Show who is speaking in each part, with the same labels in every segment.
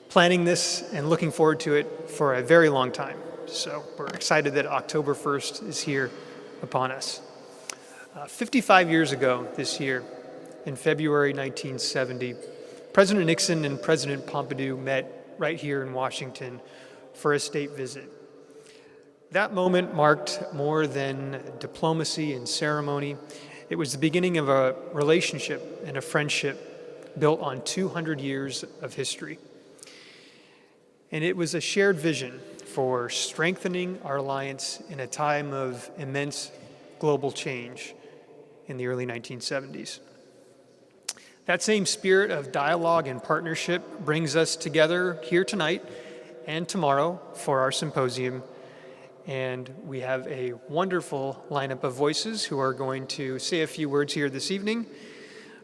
Speaker 1: planning this and looking forward to it for a very long time. So we're excited that October 1st is here upon us. 55 years ago this year, in February 1970, President Nixon and President Pompidou met right here in Washington for a state visit. That moment marked more than diplomacy and ceremony. It was the beginning of a relationship and a friendship built on 200 years of history. And it was a shared vision for strengthening our alliance in a time of immense global change in the early 1970s. That same spirit of dialogue and partnership brings us together here tonight and tomorrow for our symposium. And we have a wonderful lineup of voices who are going to say a few words here this evening,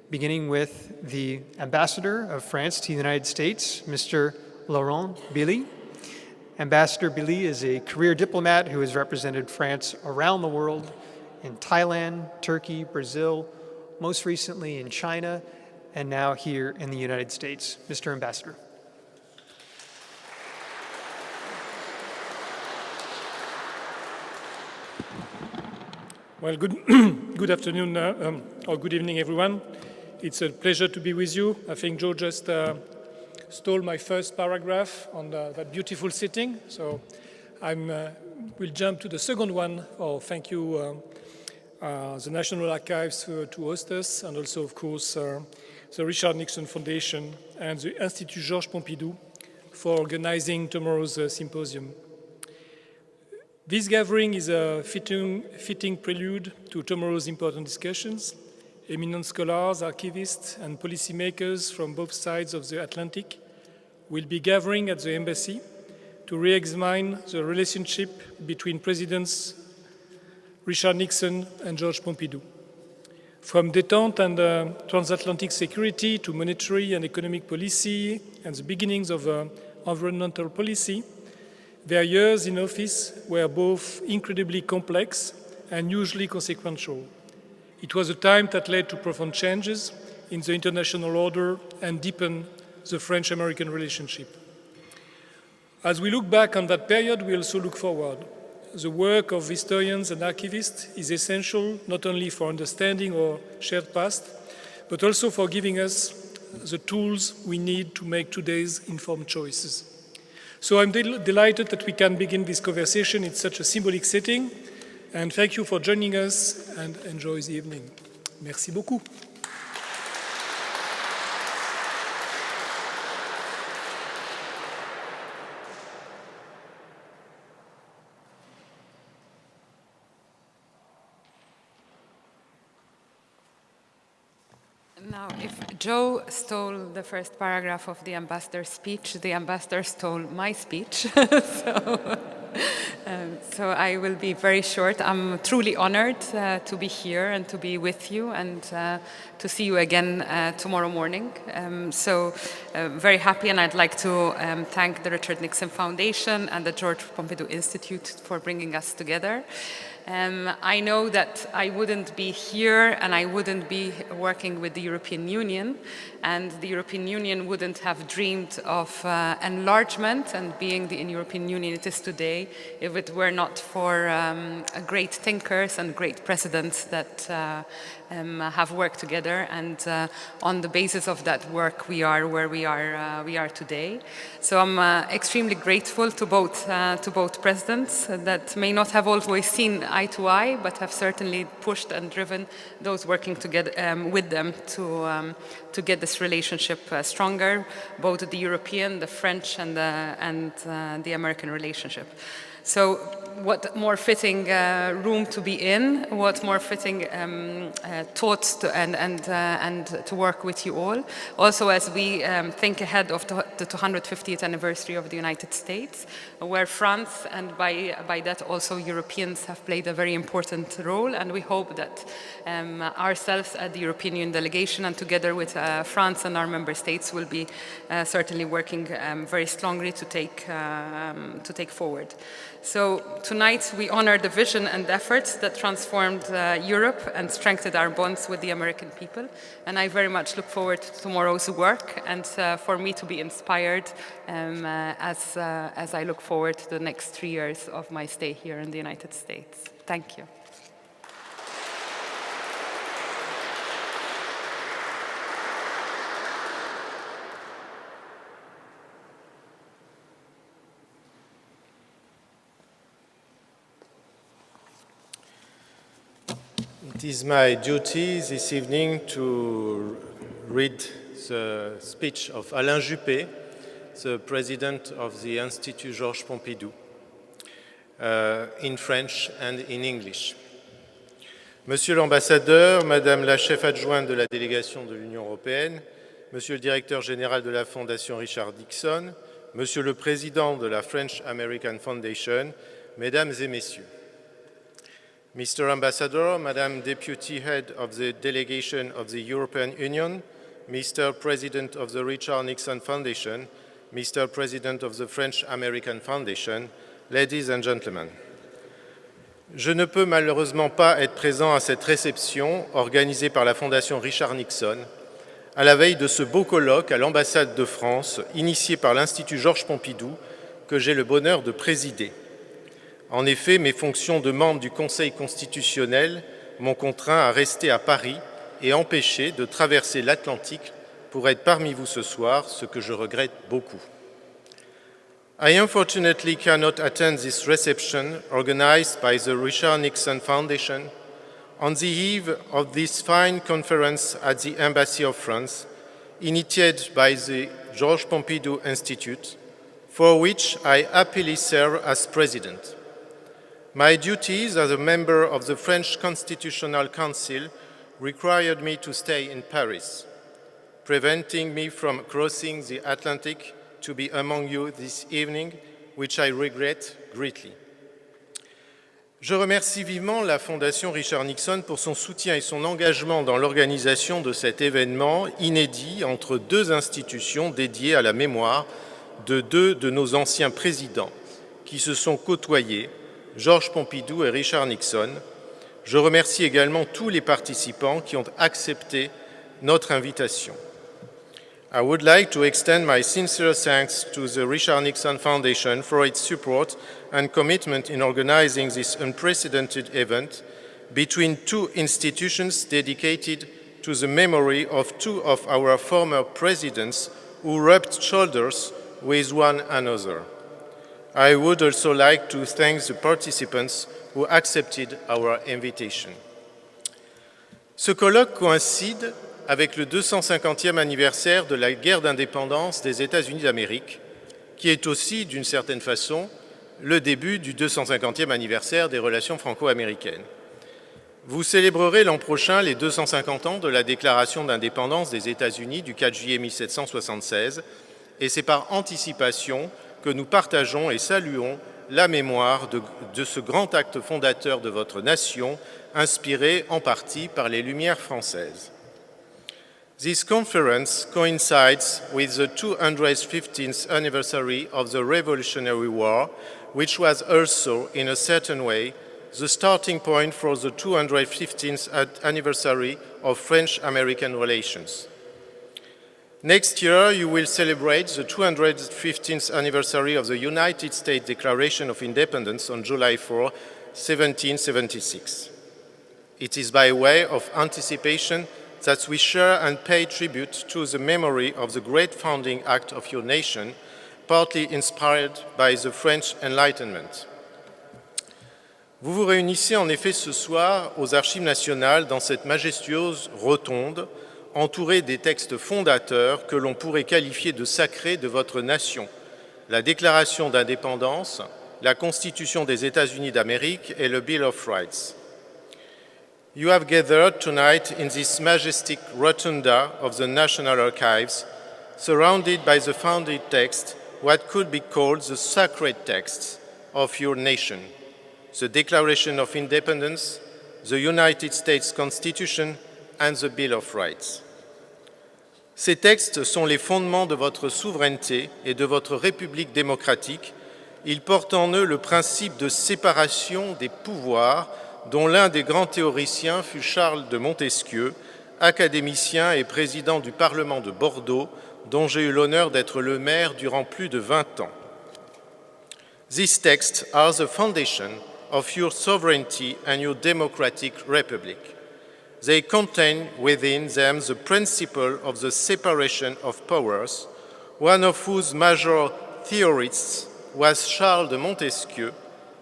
Speaker 1: beginning with the Ambassador of France to the United States, Mr. Laurent Billy. Ambassador Billy is a career diplomat who has represented France around the world in Thailand, Turkey, Brazil, most recently in China, and now here in the United States. Mr. Ambassador.
Speaker 2: Well, good afternoon or good evening, everyone. It's a pleasure to be with you. I think Joe just stole my first paragraph on that beautiful sitting, so we'll jump to the second one. Thank you, the National Archives to host us, and also, of course, the Richard Nixon Foundation and the Institut Georges Pompidou for organizing tomorrow's symposium. This gathering is a fitting prelude to tomorrow's important discussions. Eminent scholars, archivists, and policymakers from both sides of the Atlantic will be gathering at the embassy to re-examine the relationship between Presidents Richard Nixon and Georges Pompidou. From détente and transatlantic security to monetary and economic policy and the beginnings of environmental policy, their years in office were both incredibly complex and hugely consequential. It was a time that led to profound changes in the international order and deepened the French-American relationship. As we look back on that period, we also look forward. The work of historians and archivists is essential not only for understanding our shared past, but also for giving us the tools we need to make today's informed choices. So I'm delighted that we can begin this conversation in such a symbolic setting, and thank you for joining us, and enjoy the evening. Merci beaucoup.
Speaker 3: Now, if Joe stole the first paragraph of the ambassador's speech, the ambassador stole my speech. So I will be very short. I'm truly honored to be here and to be with you and to see you again tomorrow morning. Very happy, and I'd like to thank the Richard Nixon Foundation and the Georges Pompidou Institute for bringing us together. I know that I wouldn't be here and I wouldn't be working with the European Union, and the European Union wouldn't have dreamed of enlargement and being the European Union it is today if it were not for great thinkers and great presidents that have worked together, and on the basis of that work we are where we are today. So I'm extremely grateful to both presidents that may not have always seen eye to eye, but have certainly pushed and driven those working together with them to get this relationship stronger, both the European, the French, and the American relationship. So what more fitting room to be in, what more fitting thoughts to, and to work with you all. Also, as we think ahead of the 250th anniversary of the United States, where France and by that also Europeans have played a very important role, and we hope that ourselves at the European Union delegation and together with France and our member states will be certainly working very strongly to take forward. So tonight we honor the vision and efforts that transformed Europe and strengthened our bonds with the American people. And I very much look forward to tomorrow's work and for me to be inspired as I look forward to the next 3 years of my stay here in the United States. Thank you.
Speaker 4: It is my duty this evening to read the speech of Alain Juppé, the president of the Institut Georges Pompidou, in French and in English. Monsieur l'ambassadeur, Madame la chef adjointe de la délégation de l'Union européenne, Monsieur le directeur général de la Fondation Richard Nixon, Monsieur le président de la French-American Foundation, Mesdames et Messieurs. Mr. Ambassador, Madam Deputy Head of the Delegation of the European Union, Mr. President of the Richard Nixon Foundation, Mr. President of the French-American Foundation, ladies and gentlemen. Je ne peux malheureusement pas être présent à cette réception organisée par la Fondation Richard Nixon à la veille de ce beau colloque à l'ambassade de France initié par l'Institut Georges Pompidou que j'ai le bonheur de présider. En effet, mes fonctions de membre du Conseil constitutionnel m'ont contraint à rester à Paris et empêché de traverser l'Atlantique pour être parmi vous ce soir, ce que je regrette beaucoup. I unfortunately cannot attend this reception organized by the Richard Nixon Foundation on the eve of this fine conference at the Embassy of France, initiated by the Georges Pompidou Institute, for which I happily serve as president. My duties as a member of the French Constitutional Council required me to stay in Paris, preventing me from crossing the Atlantic to be among you this evening, which I regret greatly. Je remercie vivement la Fondation Richard Nixon pour son soutien et son engagement dans l'organisation de cet événement inédit entre deux institutions dédiées à la mémoire de deux de nos anciens présidents qui se sont côtoyés, Georges Pompidou et Richard Nixon. Je remercie également tous les participants qui ont accepté notre invitation. I would like to extend my sincere thanks to the Richard Nixon Foundation for its support and commitment in organizing this unprecedented event between two institutions dedicated to the memory of two of our former presidents who rubbed shoulders with one another. I would also like to thank the participants who accepted our invitation. Ce colloque coïncide avec le 250e anniversaire de la guerre d'indépendance des États-Unis d'Amérique, qui est aussi, d'une certaine façon, le début du 250e anniversaire des relations franco-américaines. Vous célébrerez l'an prochain les 250 ans de la déclaration d'indépendance des États-Unis du 4 juillet 1776, et c'est par anticipation que nous partageons et saluons la mémoire de ce grand acte fondateur de votre nation, inspiré en partie par les Lumières françaises. This conference coincides with the 215th anniversary of the Revolutionary War, which was also, in a certain way, the starting point for the 215th anniversary of French-American relations. Next year, you will celebrate the 215th anniversary of the United States Declaration of Independence on July 4, 1776. It is by way of anticipation that we share and pay tribute to the memory of the great founding act of your nation, partly inspired by the French Enlightenment. Vous vous réunissez en effet ce soir aux Archives nationales dans cette majestueuse rotonde, entourée des textes fondateurs que l'on pourrait qualifier de sacrés de votre nation, la Déclaration d'indépendance, la Constitution des États-Unis d'Amérique et le Bill of Rights. You have gathered tonight in this majestic rotunda of the National Archives, surrounded by the founding text, what could be called the sacred texts of your nation, the Declaration of Independence, the United States Constitution, and the Bill of Rights. Ces textes sont les fondements de votre souveraineté et de votre République démocratique ils portent en eux le principe de séparation des pouvoirs dont l'un des grands théoriciens fut Charles de Montesquieu, académicien et président du Parlement de Bordeaux, dont j'ai eu l'honneur d'être le maire durant plus de 20 ans. These texts are the foundation of your sovereignty and your democratic republic. They contain within them the principle of the separation of powers, one of whose major theorists was Charles de Montesquieu,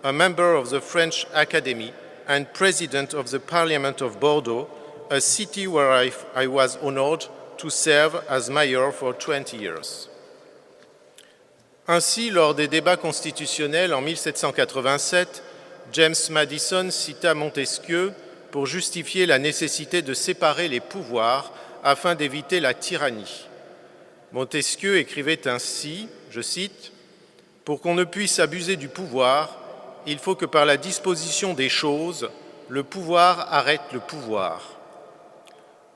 Speaker 4: a member of the French Academy and president of the Parliament of Bordeaux, a city where I was honored to serve as mayor for 20 years. Ainsi, lors des débats constitutionnels en 1787, James Madison cita Montesquieu pour justifier la nécessité de séparer les pouvoirs afin d'éviter la tyrannie. Montesquieu écrivait ainsi, je cite, « Pour qu'on ne puisse abuser du pouvoir, il faut que par la disposition des choses, le pouvoir arrête le pouvoir. »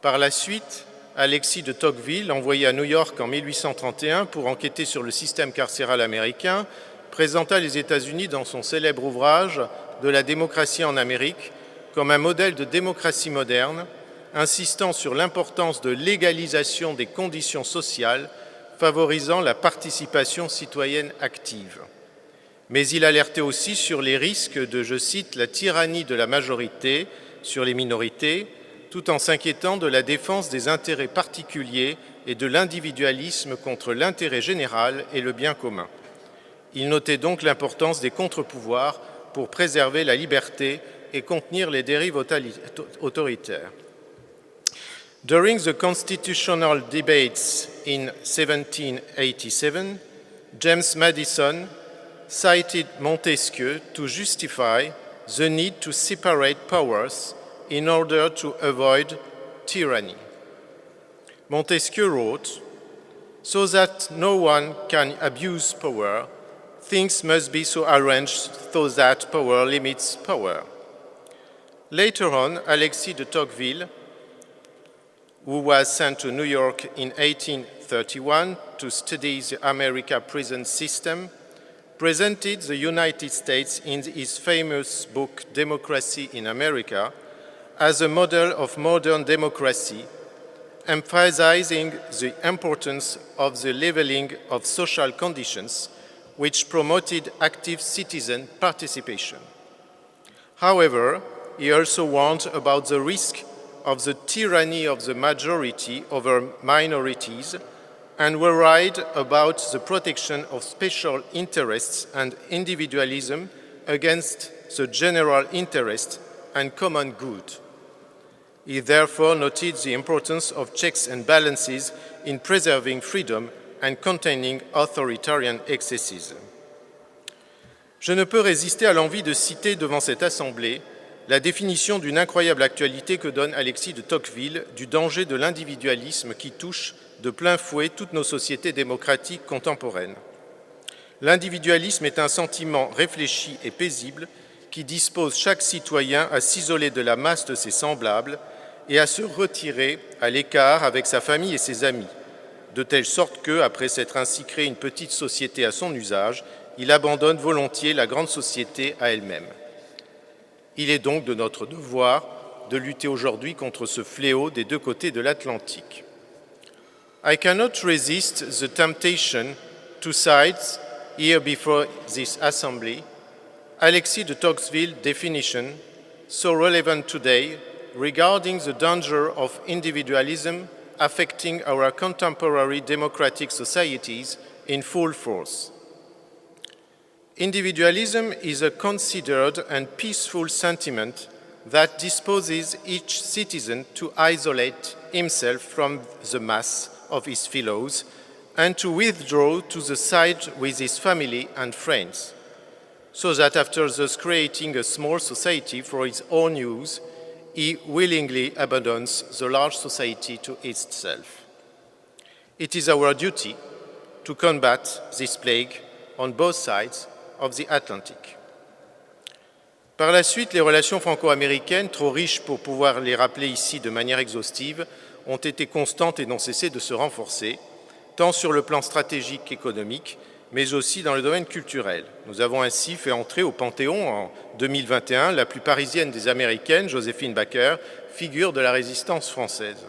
Speaker 4: Par la suite, Alexis de Tocqueville, envoyé à New York en 1831 pour enquêter sur le système carcéral américain, présenta les États-Unis dans son célèbre ouvrage « De la démocratie en Amérique » comme un modèle de démocratie moderne, insistant sur l'importance de l'égalisation des conditions sociales, favorisant la participation citoyenne active. Mais il alertait aussi sur les risques de, je cite, la tyrannie de la majorité sur les minorités, tout en s'inquiétant de la défense des intérêts particuliers et de l'individualisme contre l'intérêt général et le bien commun. Il notait donc l'importance des contre-pouvoirs pour préserver la liberté et contenir les dérives autoritaires. During the constitutional debates in 1787, James Madison cited Montesquieu to justify the need to separate powers in order to avoid tyranny. Montesquieu wrote, "So that no one can abuse power, things must be so arranged so that power limits power." Later on, Alexis de Tocqueville, who was sent to New York in 1831 to study the American prison system, presented the United States in his famous book, Democracy in America, as a model of modern democracy, emphasizing the importance of the leveling of social conditions, which promoted active citizen participation. However, he also warned about the risk of the tyranny of the majority over minorities and worried about the protection of special interests and individualism against the general interest and common good. He therefore noted the importance of checks and balances in preserving freedom and containing authoritarian excesses. Je ne peux résister à l'envie de citer devant cette Assemblée la définition d'une incroyable actualité que donne Alexis de Tocqueville du danger de l'individualisme qui touche de plein fouet toutes nos sociétés démocratiques contemporaines. L'individualisme est un sentiment réfléchi et paisible qui dispose chaque citoyen à s'isoler de la masse de ses semblables et à se retirer à l'écart avec sa famille et ses amis, de telle sorte que, après s'être ainsi créé une petite société à son usage, il abandonne volontiers la grande société à elle-même. Il est donc de notre devoir de lutter aujourd'hui contre ce fléau des deux côtés de l'Atlantique. I cannot resist the temptation to cite here before this assembly Alexis de Tocqueville's definition, so relevant today, regarding the danger of individualism affecting our contemporary democratic societies in full force. Individualism is a considered and peaceful sentiment that disposes each citizen to isolate himself from the mass of his fellows and to withdraw to the side with his family and friends, so that after thus creating a small society for his own use, he willingly abandons the large society to itself. It is our duty to combat this plague on both sides of the Atlantic. Par la suite, les relations franco-américaines, trop riches pour pouvoir les rappeler ici de manière exhaustive, ont été constantes et n'ont cessé de se renforcer, tant sur le plan stratégique qu'économique, mais aussi dans le domaine culturel. Nous avons ainsi fait entrer au Panthéon en 2021 la plus parisienne des Américaines, Joséphine Baker, figure de la résistance française.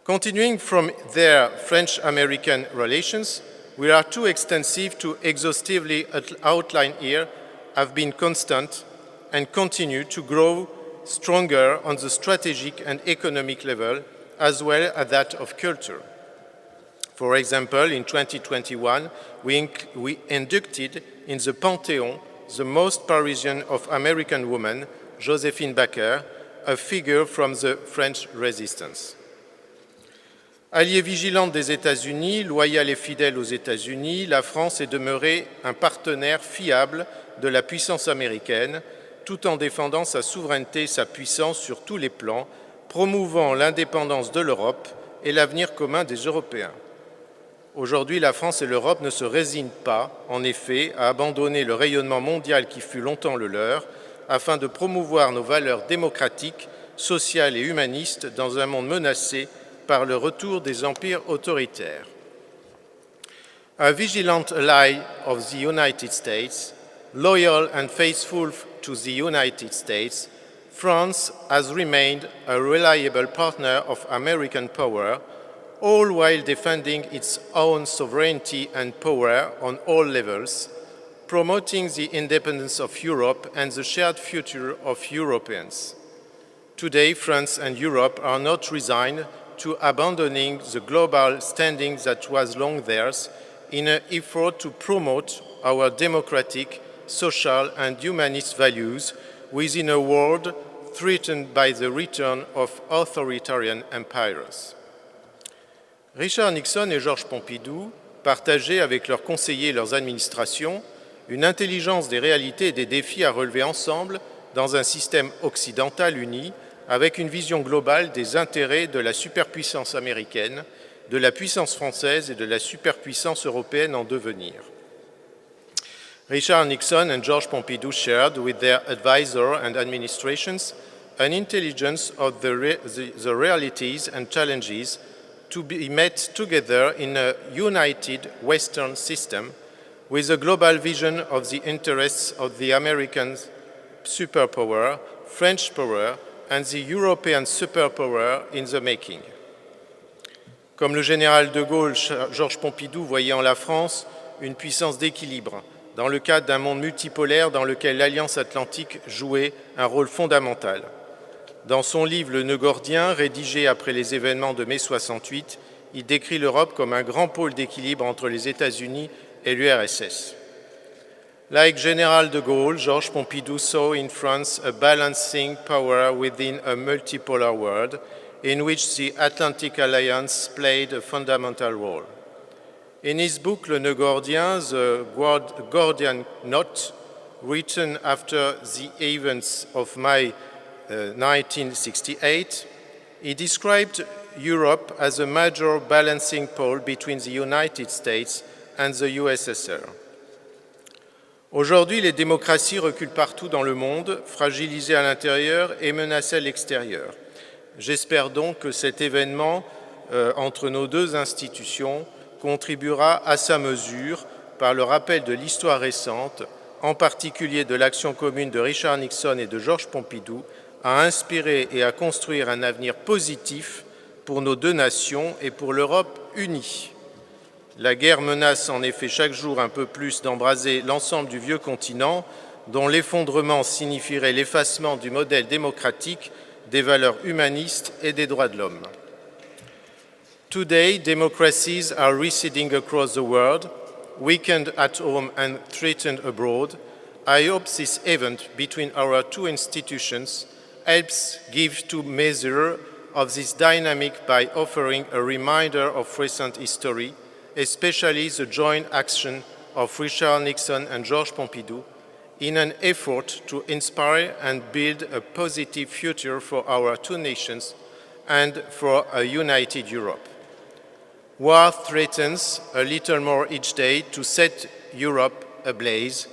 Speaker 4: Continuing from their French-American relations, which are too extensive to exhaustively outline here, have been constant and continue to grow stronger on the strategic and economic level, as well as that of culture. For example, in 2021, we inducted in the Panthéon the most Parisian of American women, Joséphine Baker, a figure from the French Resistance. Alliée vigilante des États-Unis, loyale et fidèle aux États-Unis, la France est demeurée un partenaire fiable de la puissance américaine, tout en défendant sa souveraineté et sa puissance sur tous les plans, promouvant l'indépendance de l'Europe et l'avenir commun des Européens. Aujourd'hui, la France et l'Europe ne se résignent pas, en effet, à abandonner le rayonnement mondial qui fut longtemps le leur, afin de promouvoir nos valeurs démocratiques, sociales et humanistes dans un monde menacé par le retour des empires autoritaires. A vigilant ally of the United States, loyal and faithful to the United States, France has remained a reliable partner of American power, all while defending its own sovereignty and power on all levels, promoting the independence of Europe and the shared future of Europeans. Today, France and Europe are not resigned to abandoning the global standing that was long theirs in an effort to promote our democratic, social and humanist values within a world threatened by the return of authoritarian empires. Richard Nixon et Georges Pompidou partageaient avec leurs conseillers et leurs administrations une intelligence des réalités et des défis à relever ensemble dans un système occidental uni avec une vision globale des intérêts de la superpuissance américaine, de la puissance française et de la superpuissance européenne en devenir. Richard Nixon and Georges Pompidou shared with their advisor and administrations an intelligence of the realities and challenges to be met together in a united Western system with a global vision of the interests of the American superpower, French power, and the European superpower in the making. Comme le général de Gaulle, Georges Pompidou voyait en la France une puissance d'équilibre dans le cadre d'un monde multipolaire dans lequel l'Alliance atlantique jouait un rôle fondamental. Dans son livre « Le nœud gordien », rédigé après les événements de mai 68, il décrit l'Europe comme un grand pôle d'équilibre entre les États-Unis et l'URSS. Like General de Gaulle, Georges Pompidou saw in France a balancing power within a multipolar world in which the Atlantic Alliance played a fundamental role. In his book Le nœud gordien, The Gordian Knot, written after the events of May 1968, he described Europe as a major balancing pole between the United States and the USSR. Aujourd'hui, les démocraties reculent partout dans le monde, fragilisées à l'intérieur et menacées à l'extérieur. J'espère donc que cet événement entre nos deux institutions contribuera à sa mesure par le rappel de l'histoire récente, en particulier de l'action commune de Richard Nixon et de Georges Pompidou, à inspirer et à construire un avenir positif pour nos deux nations et pour l'Europe unie. La guerre menace en effet chaque jour un peu plus d'embraser l'ensemble du vieux continent, dont l'effondrement signifierait l'effacement du modèle démocratique, des valeurs humanistes et des droits de l'homme. Today, democracies are receding across the world, weakened at home and threatened abroad. I hope this event between our two institutions helps give to measure of this dynamic by offering a reminder of recent history, especially the joint action of Richard Nixon and Georges Pompidou, in an effort to inspire and build a positive future for our two nations and for a united Europe. War threatens a little more each day to set Europe ablaze.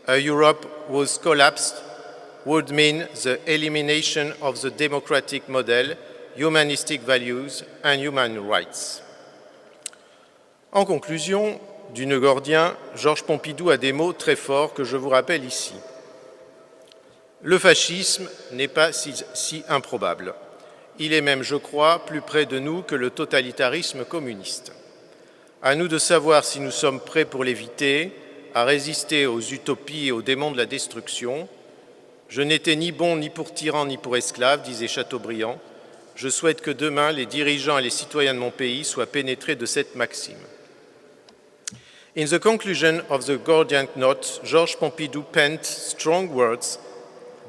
Speaker 4: A Europe whose collapse would mean the elimination of the democratic model, humanistic values and human rights. En conclusion, d'une Gordien, Georges Pompidou a des mots très forts que je vous rappelle ici. Le fascisme n'est pas si improbable. Il est même, je crois, plus près de nous que le totalitarisme communiste. À nous de savoir si nous sommes prêts pour l'éviter, à résister aux utopies et aux démons de la destruction. Je n'étais ni bon ni pour tyran ni pour esclave, disait Chateaubriand. Je souhaite que demain, les dirigeants et les citoyens de mon pays soient pénétrés de cette maxime. In the conclusion of the Gordian knot, Georges Pompidou penned strong words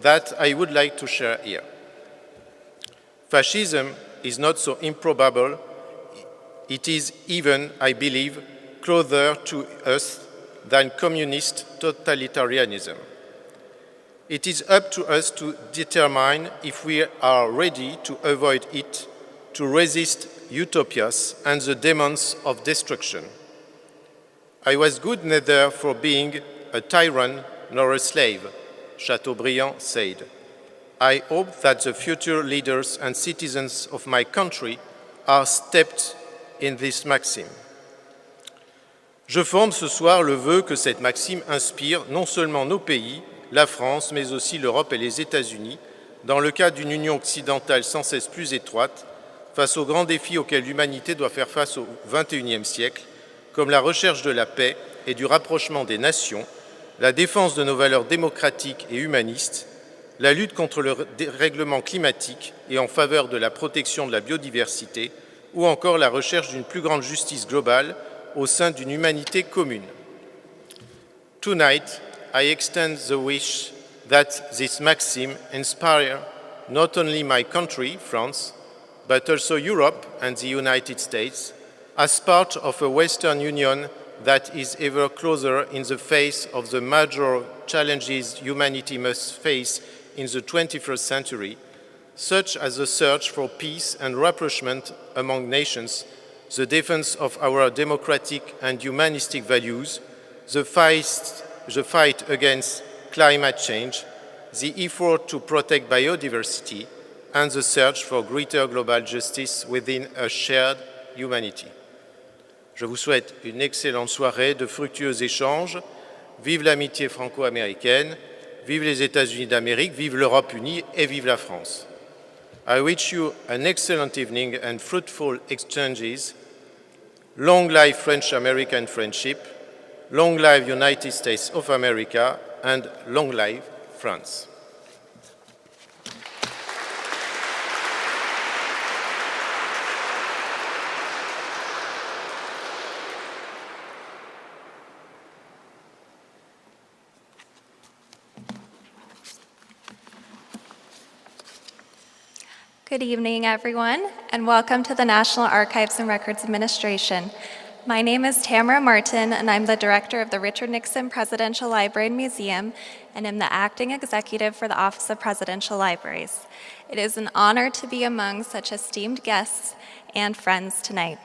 Speaker 4: that I would like to share here. Fascism is not so improbable. It is even, I believe, closer to us than communist totalitarianism. It is up to us to determine if we are ready to avoid it, to resist utopias and the demons of destruction. I was good neither for being a tyrant nor a slave, Chateaubriand said. I hope that the future leaders and citizens of my country are steeped in this maxim. Je forme ce soir le vœu que cette maxime inspire non seulement nos pays, la France, mais aussi l'Europe et les États-Unis, dans le cadre d'une union occidentale sans cesse plus étroite, face aux grands défis auxquels l'humanité doit faire face au XXIe siècle, comme la recherche de la paix et du rapprochement des nations, la défense de nos valeurs démocratiques et humanistes, la lutte contre le dérèglement climatique et en faveur de la protection de la biodiversité, ou encore la recherche d'une plus grande justice globale au sein d'une humanité commune. Tonight, I extend the wish that this maxim inspire not only my country, France, but also Europe and the United States, as part of a Western Union that is ever closer in the face of the major challenges humanity must face in the 21st century, such as the search for peace and rapprochement among nations, the defense of our democratic and humanistic values, the fight against climate change, the effort to protect biodiversity, and the search for greater global justice within a shared humanity. Je vous souhaite une excellente soirée de fructueux échanges. Vive l'amitié franco-américaine, vive les États-Unis d'Amérique, vive l'Europe unie et vive la France. I wish you an excellent evening and fruitful exchanges. Long live French-American friendship, long live United States of America, and long live France.
Speaker 5: Good evening, everyone, and welcome to the National Archives and Records Administration. My name is Tamara Martin, and I'm the director of the Richard Nixon Presidential Library and Museum, and am the acting executive for the Office of Presidential Libraries. It is an honor to be among such esteemed guests and friends tonight.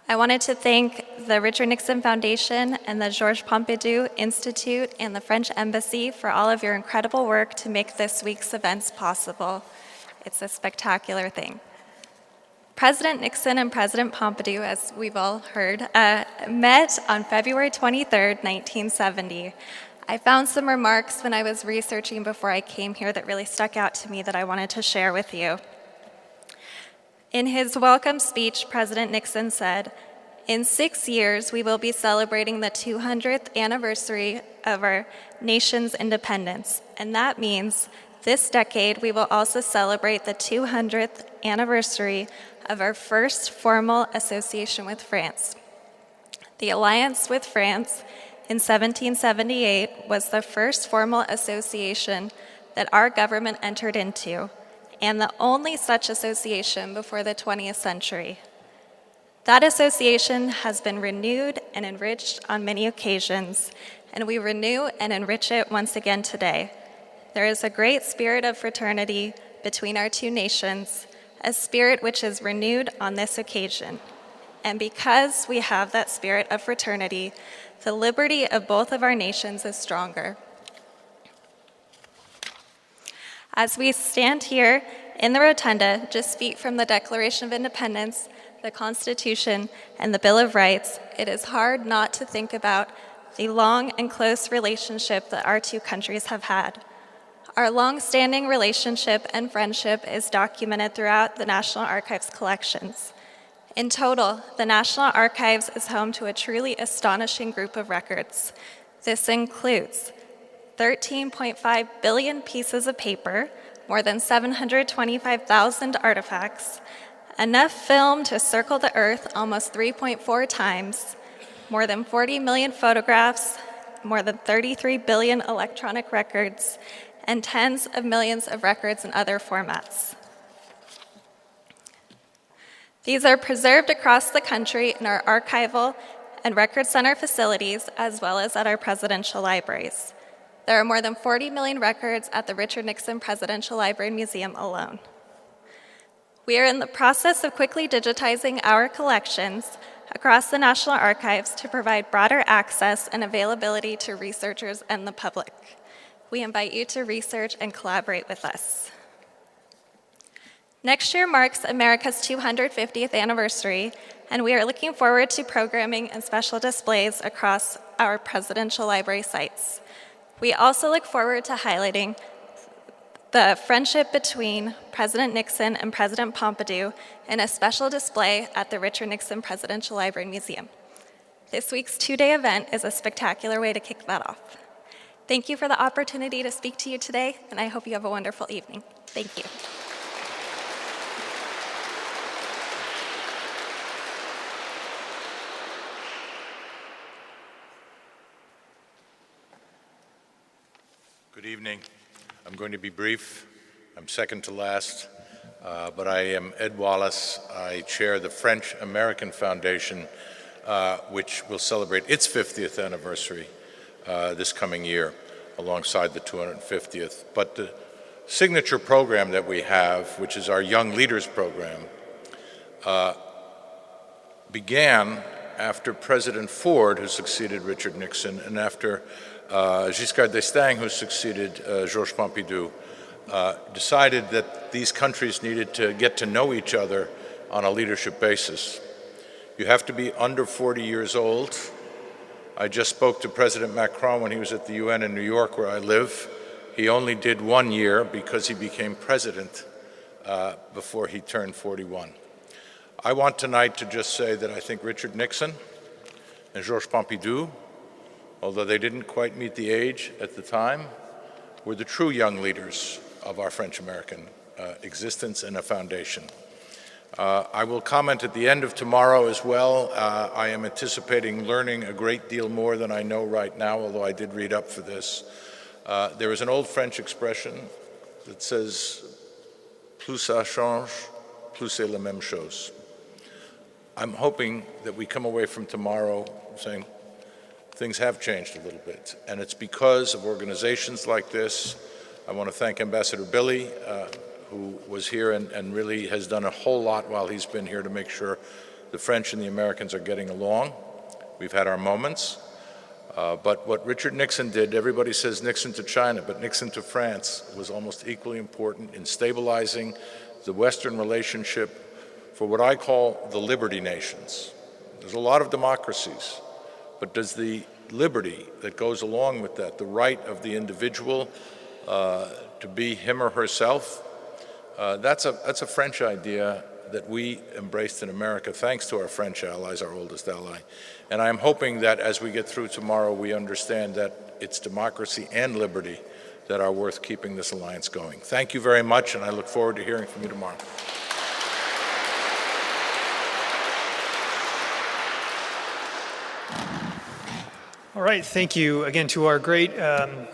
Speaker 5: I wanted to thank the Richard Nixon Foundation and the Georges Pompidou Institute and the French Embassy for all of your incredible work to make this week's events possible. It's a spectacular thing. President Nixon and President Pompidou, as we've all heard, met on February 23rd, 1970. I found some remarks when I was researching before I came here that really stuck out to me that I wanted to share with you. In his welcome speech, President Nixon said, "In 6 years, we will be celebrating the 200th anniversary of our nation's independence, and that means this decade, we will also celebrate the 200th anniversary of our first formal association with France. The alliance with France in 1778 was the first formal association that our government entered into, and the only such association before the 20th century. That association has been renewed and enriched on many occasions, and we renew and enrich it once again today. There is a great spirit of fraternity between our two nations, a spirit which is renewed on this occasion. And because we have that spirit of fraternity, the liberty of both of our nations is stronger." As we stand here in the rotunda, just feet from the Declaration of Independence, the Constitution, and the Bill of Rights, it is hard not to think about the long and close relationship that our two countries have had. Our long-standing relationship and friendship is documented throughout the National Archives collections. In total, the National Archives is home to a truly astonishing group of records. This includes 13.5 billion pieces of paper, more than 725,000 artifacts, enough film to circle the Earth almost 3.4 times, more than 40 million photographs, more than 33 billion electronic records, and tens of millions of records in other formats. These are preserved across the country in our archival and record center facilities, as well as at our presidential libraries. There are more than 40 million records at the Richard Nixon Presidential Library and Museum alone. We are in the process of quickly digitizing our collections across the National Archives to provide broader access and availability to researchers and the public. We invite you to research and collaborate with us. Next year marks America's 250th anniversary, and we are looking forward to programming and special displays across our presidential library sites. We also look forward to highlighting the friendship between President Nixon and President Pompidou in a special display at the Richard Nixon Presidential Library and Museum. This week's two-day event is a spectacular way to kick that off. Thank you for the opportunity to speak to you today, and I hope you have a wonderful evening. Thank you.
Speaker 6: Good evening. I'm going to be brief. I'm second to last, but I am Ed Wallace. I chair the French-American Foundation, which will celebrate its 50th anniversary this coming year, alongside the 250th. But the signature program that we have, which is our Young Leaders Program, began after President Ford, who succeeded Richard Nixon, and after Giscard d'Estaing, who succeeded Georges Pompidou, decided that these countries needed to get to know each other on a leadership basis. You have to be under 40 years old. I just spoke to President Macron when he was at the UN in New York, where I live. He only did 1 year because he became president before he turned 41. I want tonight to just say that I think Richard Nixon and Georges Pompidou, although they didn't quite meet the age at the time, were the true young leaders of our French-American existence and a foundation. I will comment at the end of tomorrow as well. I am anticipating learning a great deal more than I know right now, although I did read up for this. There is an old French expression that says, plus ça change, plus c'est la même chose. I'm hoping that we come away from tomorrow saying things have changed a little bit, and it's because of organizations like this. I want to thank Ambassador Billy, who was here and really has done a whole lot while he's been here to make sure the French and the Americans are getting along. We've had our moments, but what Richard Nixon did, everybody says Nixon to China, but Nixon to France was almost equally important in stabilizing the Western relationship for what I call the liberty nations. There's a lot of democracies, but does the liberty that goes along with that, the right of the individual to be him or herself, that's a French idea that we embraced in America, thanks to our French allies, our oldest ally. And I'm hoping that as we get through tomorrow, we understand that it's democracy and liberty that are worth keeping this alliance going. Thank you very much, and I look forward to hearing from you tomorrow.
Speaker 1: All right, thank you again to our great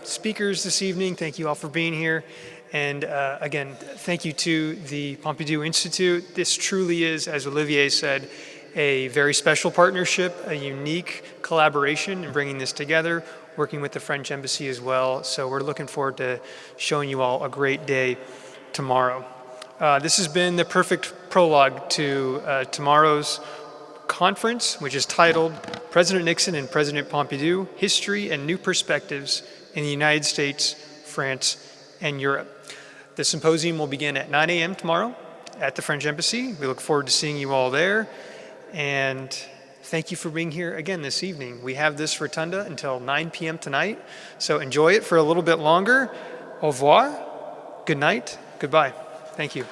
Speaker 1: speakers this evening. Thank you all for being here. And again, thank you to the Pompidou Institute. This truly is, as Olivier said, a very special partnership, a unique collaboration in bringing this together, working with the French Embassy as well. So we're looking forward to showing you all a great day tomorrow. This has been the perfect prologue to tomorrow's conference, which is titled President Nixon and President Pompidou, History and New Perspectives in the United States, France, and Europe. The symposium will begin at 9 a.m. tomorrow, at the French Embassy. We look forward to seeing you all there. And thank you for being here again this evening. We have this rotunda until 9 p.m. tonight, so enjoy it for a little bit longer. Au revoir, good night, goodbye. Thank you.